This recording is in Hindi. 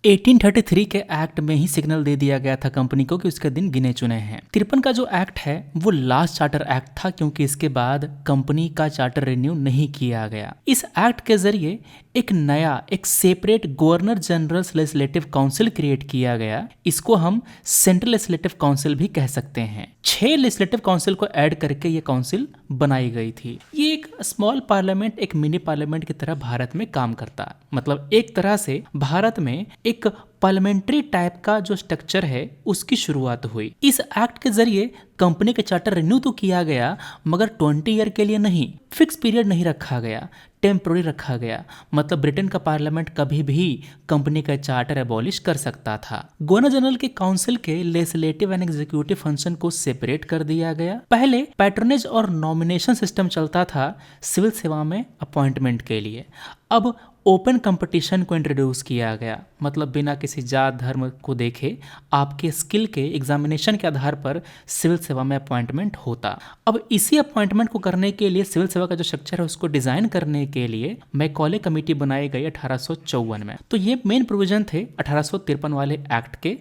1833 के एक्ट में ही सिग्नल दे दिया गया था कंपनी को कि उसके दिन गिने चुने हैं। 53 का जो एक्ट है वो लास्ट चार्टर एक्ट था, क्योंकि इसके बाद कंपनी का चार्टर रिन्यू नहीं किया गया। इस एक्ट के जरिए एक separate governor general legislative council create किया गया। इसको हम सेंट्रल लेजिस्लेटिव काउंसिल भी कह सकते हैं। 6 लेजिस्लेटिव काउंसिल को ऐड करके ये काउंसिल बनाई गई थी। ये एक स्मॉल पार्लियामेंट, एक मिनी पार्लियामेंट की तरह भारत में काम करता है। मतलब एक तरह से भारत में एक पार्लियामेंट्री टाइप का जो स्ट्रक्चर है उसकी शुरुआत हुई। इस एक्ट के जरिए कंपनी का चार्टर रिन्यू तो किया गया, मगर 20 ईयर के लिए नहीं, फिक्स पीरियड नहीं रखा गया, टेम्पोररी रखा गया। मतलब ब्रिटेन का पार्लियामेंट कभी भी कंपनी का चार्टर एबॉलिश कर सकता था। गवर्नर जनरल के काउंसिल के लेजिस्लेटिव एंड एग्जीक्यूटिव फंक्शन को सेपरेट कर दिया गया। पहले पैट्रोनेज और नॉमिनेशन सिस्टम चलता था सिविल सेवा में अपॉइंटमेंट के लिए। अब ओपन कंपटीशन को इंट्रोड्यूस किया गया। मतलब बिना किसी जात धर्म को देखे आपके स्किल के एग्जामिनेशन के आधार पर सिविल सेवा में अपॉइंटमेंट होता। अब इसी अपॉइंटमेंट को करने के लिए सिविल सेवा का जो स्ट्रक्चर है उसको डिजाइन करने के लिए मैकॉले कमेटी बनाई गई 1854 में। तो ये मेन प्रोविजन थे 1853 वाले एक्ट के।